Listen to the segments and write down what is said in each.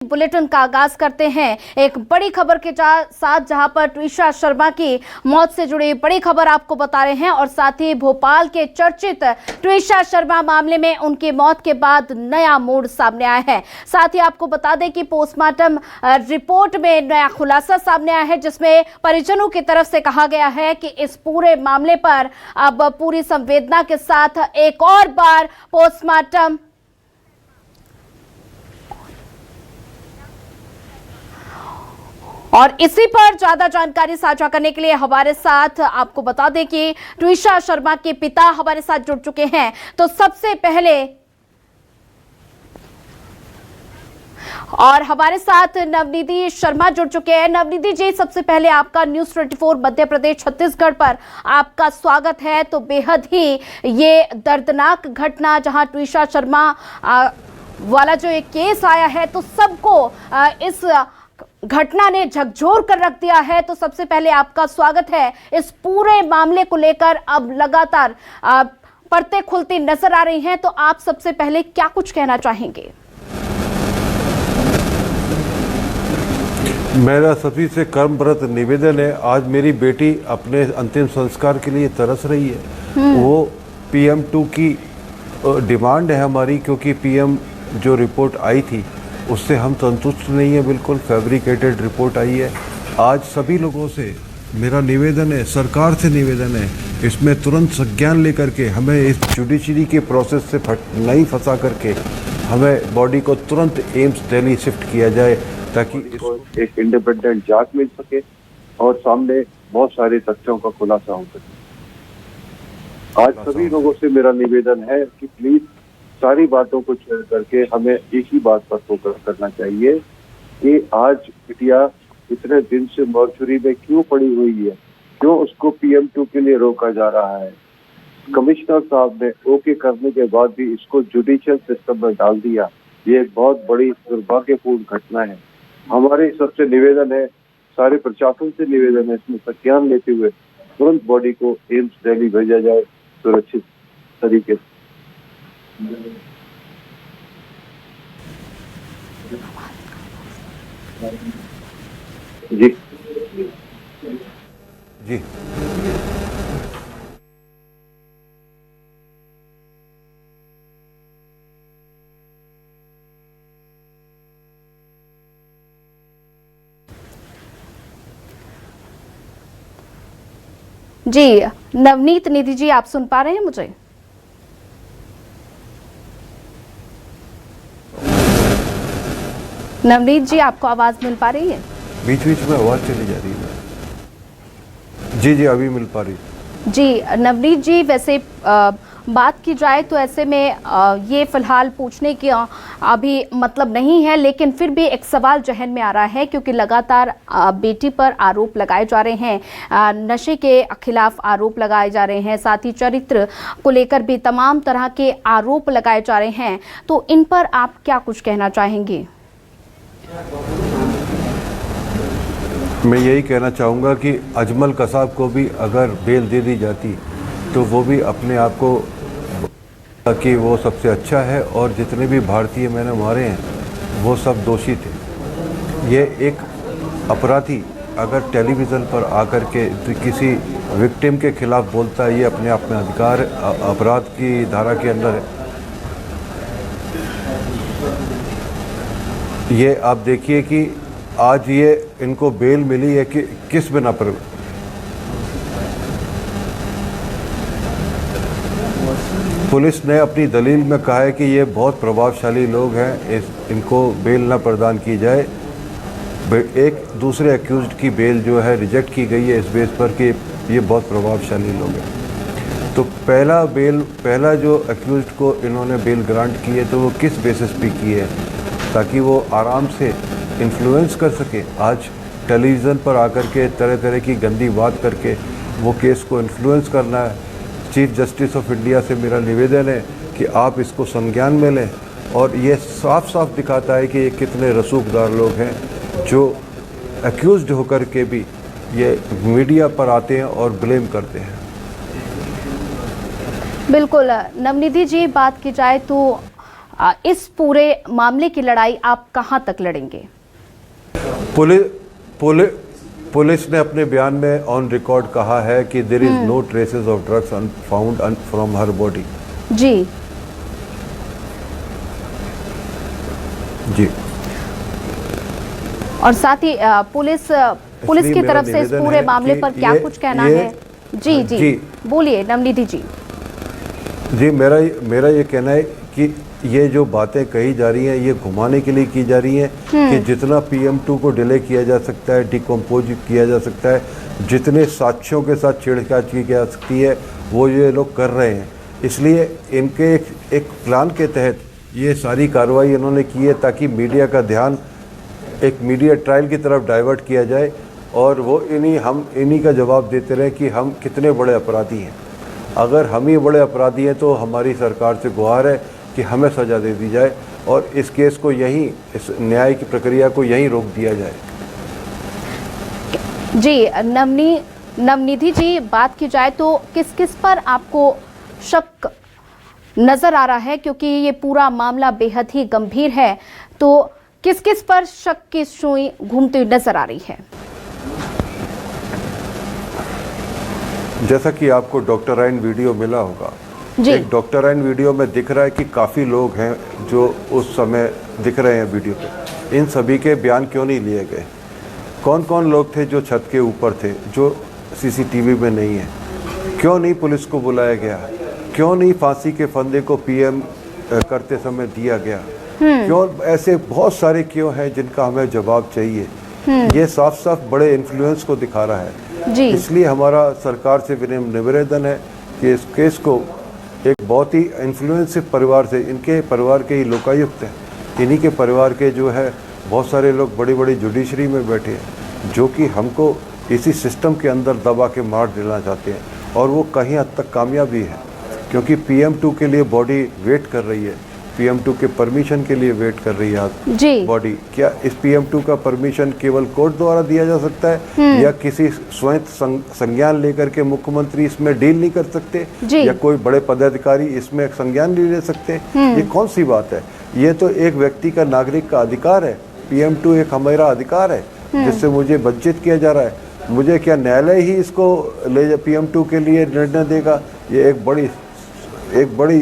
Bulletin का आगाज करते हैं एक बड़ी खबर के साथ, जहां पर ट्विशा शर्मा की मौत से जुड़ी बड़ी खबर आपको बता रहे हैं और साथ ही भोपाल के चर्चित ट्विशा शर्मा मामले में उनकी मौत के बाद नया मोड़ सामने आया है। साथ ही आपको बता दें कि पोस्टमार्टम रिपोर्ट में नया खुलासा सामने आया है, जिसमें परिजनों की तरफ से कहा गया है कि इस पूरे मामले पर अब पूरी संवेदना के साथ एक और बार पोस्टमार्टम और इसी पर ज्यादा जानकारी साझा करने के लिए हमारे साथ आपको बता दें कि ट्विशा शर्मा के पिता हमारे साथ जुड़ चुके हैं। तो सबसे पहले और हमारे साथ नवनिधि शर्मा जुड़ चुके हैं। नवनिधि जी, सबसे पहले आपका न्यूज़ 24 मध्य प्रदेश छत्तीसगढ़ पर आपका स्वागत है। तो बेहद ही ये दर्दनाक घटना, जहां ट्विशा शर्मा वाला जो एक केस आया है, तो सबको इस घटना ने झकझोर कर रख दिया है। तो सबसे पहले आपका स्वागत है। इस पूरे मामले को लेकर अब लगातार परतें खुलती नजर आ रही हैं, तो आप सबसे पहले क्या कुछ कहना चाहेंगे? मेरा सभी से कर्मव्रत निवेदन है, आज मेरी बेटी अपने अंतिम संस्कार के लिए तरस रही है। वो PM2 की डिमांड है हमारी, क्योंकि PM जो रिपोर्ट आई थी उससे हम संतुष्ट नहीं है, बिल्कुल फैब्रिकेटेड रिपोर्ट आई है। आज सभी लोगों से मेरा निवेदन है, सरकार से निवेदन है, इसमें तुरंत संज्ञान लेकर के हमें इस जुडिशरी के प्रोसेस से नहीं फंसा करके हमें बॉडी को तुरंत एम्स दिल्ली शिफ्ट किया जाए, ताकि इसको एक इंडिपेंडेंट जांच मिल सके और सामने बहुत सारे तथ्यों का खुलासा हो सके। आज सभी लोगों से मेरा निवेदन है कि प्लीज सारी बातों को छोड़ करके हमें एक ही बात पर फोकस करना चाहिए कि आज बिटिया इतने दिन से मॉर्चुरी में क्यों पड़ी हुई है, क्यों उसको PM2 के लिए रोका जा रहा है। कमिश्नर साहब ने ओके करने के बाद भी इसको जुडिशियल सिस्टम में डाल दिया। ये एक बहुत बड़ी दुर्भाग्यपूर्ण घटना है। हमारे सबसे निवेदन है, सारे प्रशासन से निवेदन है, इसमें संज्ञान लेते हुए तुरंत बॉडी को एम्स दिल्ली भेजा जाए सुरक्षित तरीके से। जी जी जी नवनीत निधि जी, आप सुन पा रहे हैं मुझे? नवनीत जी, आपको आवाज मिल पा रही है? बीच बीच में आवाज चली जा रही है। जी अभी मिल पा रही। जी नवनीत जी, वैसे बात की जाए तो ऐसे में ये फिलहाल पूछने की अभी मतलब नहीं है, लेकिन फिर भी एक सवाल जहन में आ रहा है, क्योंकि लगातार बेटी पर आरोप लगाए जा रहे हैं, नशे के खिलाफ आरोप लगाए जा रहे हैं, साथ ही चरित्र को लेकर भी तमाम तरह के आरोप लगाए जा रहे हैं। तो इन पर आप क्या कुछ कहना चाहेंगे? मैं यही कहना चाहूँगा कि अजमल कसाब को भी अगर बेल दे दी जाती तो वो भी अपने आप को कि वो सबसे अच्छा है, और जितने भी भारतीय मैंने मारे हैं वो सब दोषी थे। ये एक अपराधी अगर टेलीविज़न पर आकर के किसी विक्टिम के खिलाफ बोलता है, ये अपने आप में अधिकार अपराध की धारा के अंदर है। ये आप देखिए कि आज ये इनको बेल मिली है कि किस बिना पर। पुलिस ने अपनी दलील में कहा है कि ये बहुत प्रभावशाली लोग हैं, इनको बेल न प्रदान की जाए। एक दूसरे एक्यूज्ड की बेल जो है रिजेक्ट की गई है इस बेस पर कि ये बहुत प्रभावशाली लोग हैं। तो पहला जो एक्यूज्ड को इन्होंने बेल ग्रांट की है, तो वो किस बेसिस पे की है, ताकि वो आराम से इन्फ्लुएंस कर सके। आज टेलीविज़न पर आकर के तरह तरह की गंदी बात करके वो केस को इन्फ्लुएंस करना है। चीफ जस्टिस ऑफ इंडिया से मेरा निवेदन है कि आप इसको संज्ञान में लें, और ये साफ साफ दिखाता है कि ये कितने रसूखदार लोग हैं जो एक्यूज्ड होकर के भी ये मीडिया पर आते हैं और ब्लेम करते हैं। बिल्कुल नवनिधि जी, बात की जाए तो इस पूरे मामले की लड़ाई आप कहां तक लड़ेंगे? पुलिस ने अपने बयान में ऑन रिकॉर्ड कहा है कि there is no traces of drugs found from her body. जी जी। और साथ ही पुलिस की तरफ से इस पूरे मामले पर क्या कुछ कहना है? जी जी, जी बोलिए नवनिधि जी। जी, मेरा ये कहना है कि ये जो बातें कही जा रही हैं ये घुमाने के लिए की जा रही हैं कि जितना PM2 को डिले किया जा सकता है, डिकम्पोज किया जा सकता है, जितने साक्ष्यों के साथ छेड़छाड़ की जा सकती है वो ये लोग कर रहे हैं। इसलिए इनके एक प्लान के तहत ये सारी कार्रवाई इन्होंने की है ताकि मीडिया का ध्यान एक मीडिया ट्रायल की तरफ डाइवर्ट किया जाए और वो इन्हीं का जवाब देते रहे कि हम कितने बड़े अपराधी हैं। अगर हम ही बड़े अपराधी हैं तो हमारी सरकार से गुहार है कि हमें सज़ा दे दी जाए और इस केस को इस न्याय की प्रक्रिया को यहीं रोक दिया जाए। जी नवनिधि जी, बात की जाए तो किस किस पर आपको शक नजर आ रहा है, क्योंकि ये पूरा मामला बेहद ही गंभीर है, तो किस किस पर शक की सुई घूमती हुई नजर आ रही है? जैसा कि आपको डॉक्टर आइन वीडियो मिला होगा, एक डॉक्टर आइन वीडियो में दिख रहा है कि काफ़ी लोग हैं जो उस समय दिख रहे हैं वीडियो पे। इन सभी के बयान क्यों नहीं लिए गए? कौन कौन लोग थे जो छत के ऊपर थे जो CCTV में नहीं है? क्यों नहीं पुलिस को बुलाया गया? क्यों नहीं फांसी के फंदे को PM करते समय दिया गया? क्यों? ऐसे बहुत सारे क्यों हैं जिनका हमें जवाब चाहिए। ये साफ साफ बड़े इन्फ्लुएंस को दिखा रहा है जी। इसलिए हमारा सरकार से विनम्र निवेदन है कि इस केस को एक बहुत ही इन्फ्लुएंसिव परिवार से, इनके परिवार के ही लोकायुक्त हैं, इन्हीं के परिवार के जो है बहुत सारे लोग बड़ी बड़ी जुडिशरी में बैठे हैं जो कि हमको इसी सिस्टम के अंदर दबा के मार देना चाहते हैं और वो कहीं हद तक कामयाब भी है क्योंकि PM2 के लिए बॉडी वेट कर रही है, PM2 के परमिशन के लिए वेट कर रही है बॉडी। क्या इस PM2 का परमिशन केवल कोर्ट द्वारा दिया जा सकता है या किसी स्वयं संज्ञान लेकर के मुख्यमंत्री इसमें डील नहीं कर सकते या कोई बड़े पदाधिकारी इसमें संज्ञान नहीं ले सकते? ये कौन सी बात है? ये तो एक व्यक्ति का, नागरिक का अधिकार है। PM2 एक हमारा अधिकार है जिससे मुझे वंचित किया जा रहा है। मुझे क्या न्यायालय ही इसको ले PM2 के लिए निर्णय देगा? ये एक बड़ी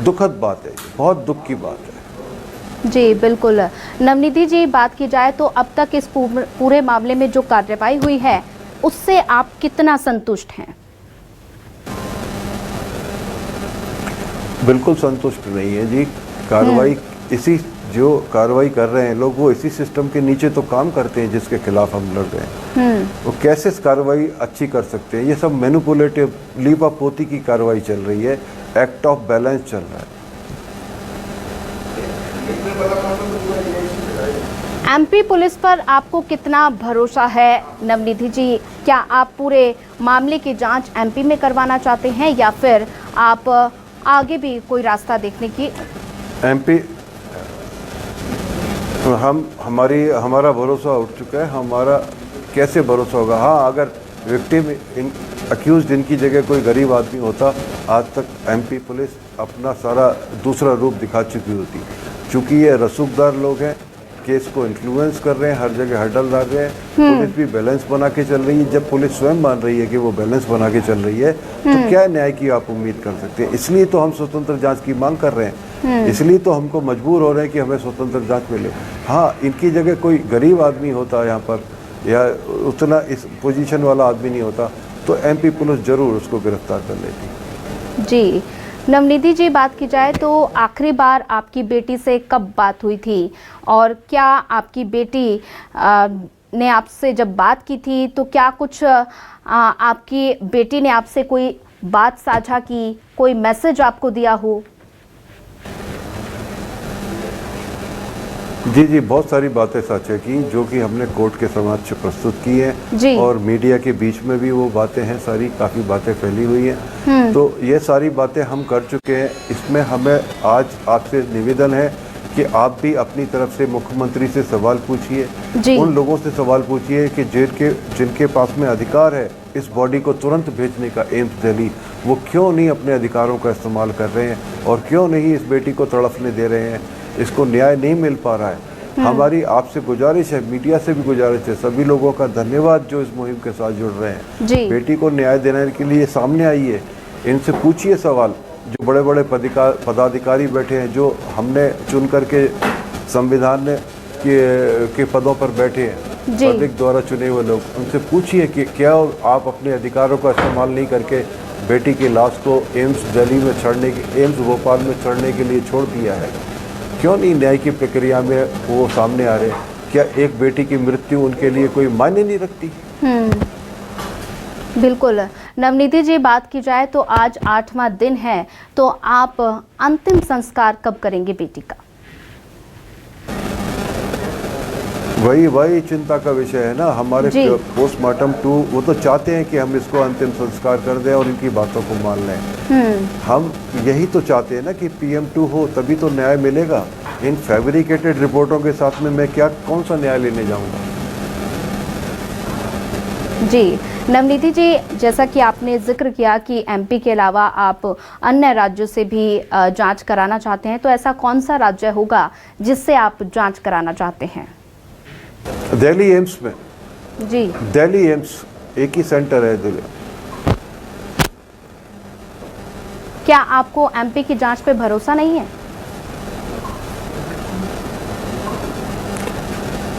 दुखद बात है, बहुत दुख की बात है। जी बिल्कुल। नवनिधि जी, बात की जाए तो अब तक इस पूरे मामले में जो कार्रवाई हुई है उससे आप कितना संतुष्ट हैं? बिल्कुल संतुष्ट नहीं है जी। कार्रवाई जो कार्रवाई कर रहे हैं लोग वो इसी सिस्टम के नीचे तो काम करते हैं जिसके खिलाफ हम लड़ रहे हैं। वो कैसे कार्रवाई अच्छी कर सकते हैं? ये सब मैनिपुलेटिव लीपापोती की कार्रवाई चल रही है, एक्ट ऑफ बैलेंस चल रहा है। MP पुलिस पर आपको कितना भरोसा है नवनिधि जी? क्या आप पूरे मामले की जांच MP में करवाना चाहते हैं या फिर आप आगे भी कोई रास्ता देखने की? MP हमारा भरोसा उठ चुका है। हमारा कैसे भरोसा होगा? हाँ, अगर विक्टिम अक्यूज इनकी जगह कोई गरीब आदमी होता, आज तक MP पुलिस अपना सारा दूसरा रूप दिखा चुकी होती। चूँकि ये रसूखदार लोग हैं, केस को इन्फ्लुएंस कर रहे हैं, हर जगह हडल डाल रहे हैं, पुलिस भी बैलेंस बना के चल रही है। जब पुलिस स्वयं मान रही है कि वो बैलेंस बना के चल रही है तो क्या न्याय की आप उम्मीद कर सकते हैं? इसलिए तो हम स्वतंत्र जांच की मांग कर रहे हैं, इसलिए तो हमको मजबूर हो रहे हैं कि हमें स्वतंत्र जांच मिले। हाँ, इनकी जगह कोई गरीब आदमी होता यहाँ पर या उतना इस पोजीशन वाला आदमी नहीं होता तो MP पुलिस जरूर उसको गिरफ्तार कर लेती। जी नवनिधि जी, बात की जाए तो आखिरी बार आपकी बेटी से कब बात हुई थी और क्या आपकी बेटी ने आपसे जब बात की थी तो क्या कुछ आपकी बेटी ने आपसे कोई बात साझा की, कोई मैसेज आपको दिया हो? जी, बहुत सारी बातें साझा की जो कि हमने कोर्ट के समक्ष प्रस्तुत की है और मीडिया के बीच में भी वो बातें हैं, सारी काफ़ी बातें फैली हुई हैं। तो ये सारी बातें हम कर चुके हैं। इसमें हमें आज आपसे निवेदन है कि आप भी अपनी तरफ से मुख्यमंत्री से सवाल पूछिए, उन लोगों से सवाल पूछिए कि जिनके पास में अधिकार है इस बॉडी को तुरंत भेजने का, एम्स दिल्ली वो क्यों नहीं अपने अधिकारों का इस्तेमाल कर रहे हैं और क्यों नहीं इस बेटी को तड़फने दे रहे हैं। इसको न्याय नहीं मिल पा रहा है। हमारी आपसे गुजारिश है, मीडिया से भी गुजारिश है, सभी लोगों का धन्यवाद जो इस मुहिम के साथ जुड़ रहे हैं। जी। बेटी को न्याय देने के लिए सामने आइए, इनसे पूछिए सवाल। जो बड़े बड़े पदाधिकारी बैठे हैं, जो हमने चुन करके संविधान के पदों पर बैठे हैं, पब्लिक द्वारा चुने हुए लोग, उनसे पूछिए कि क्या आप अपने अधिकारों का इस्तेमाल नहीं करके बेटी की लाश को एम्स दिल्ली में छोड़ने के एम्स भोपाल में छोड़ने के लिए छोड़ दिया है। क्यों नहीं न्याय की प्रक्रिया में वो सामने आ रहे? क्या एक बेटी की मृत्यु उनके लिए कोई मायने नहीं रखती? बिल्कुल। नवनीति जी, बात की जाए तो आज 8वां दिन है, तो आप अंतिम संस्कार कब करेंगे बेटी का? वही चिंता का विषय है ना। हमारे पोस्टमार्टम 2 वो तो चाहते हैं कि हम इसको अंतिम संस्कार कर दें और इनकी बातों को मान लें। हम यही तो चाहते हैं ना कि PM2 हो, तभी तो न्याय मिलेगा। इन फैब्रिकेटेड रिपोर्टों के साथ में मैं कौन सा न्याय लेने जाऊंगा? जी नवनीति जी, जैसा कि आपने जिक्र किया कि MP के अलावा आप अन्य राज्यों से भी जांच कराना चाहते हैं, तो ऐसा कौन सा राज्य होगा जिससे आप जांच कराना चाहते हैं? दिल्ली एम्स में। जी, दिल्ली एम्स एक ही सेंटर है दिल्ली। क्या आपको MP की जांच पे भरोसा नहीं है?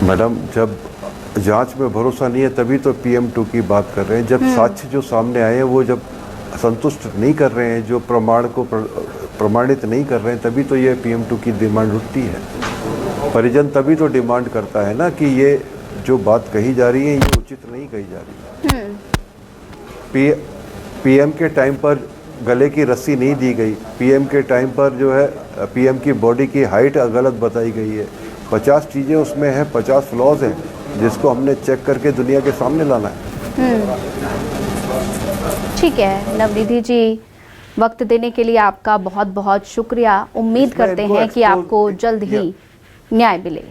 मैडम, जब जांच में भरोसा नहीं है तभी तो PM2 की बात कर रहे हैं। जब साक्ष्य जो सामने आए हैं वो जब संतुष्ट नहीं कर रहे हैं, जो प्रमाण को प्रमाणित नहीं कर रहे हैं, तभी तो ये PM2 की डिमांड उठती है। परिजन तभी तो डिमांड करता है ना कि ये जो बात कही जा रही है ये उचित नहीं कही जा रही है। PM के टाइम पर गले की रस्सी नहीं दी गई। PM के टाइम पर जो है PM की बॉडी की हाइट गलत बताई गई है। 50 चीज़ें उसमें हैं, 50 फ्लॉज हैं, जिसको हमने चेक करके दुनिया के सामने लाना है। ठीक है नवनिधि जी, वक्त देने के लिए आपका बहुत बहुत शुक्रिया। उम्मीद करते हैं कि आपको जल्द ही न्याय मिले।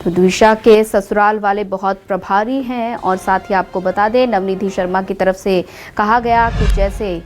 तो द्विशा के ससुराल वाले बहुत प्रभारी हैं और साथ ही आपको बता दें, नवनिधि शर्मा की तरफ से कहा गया कि जैसे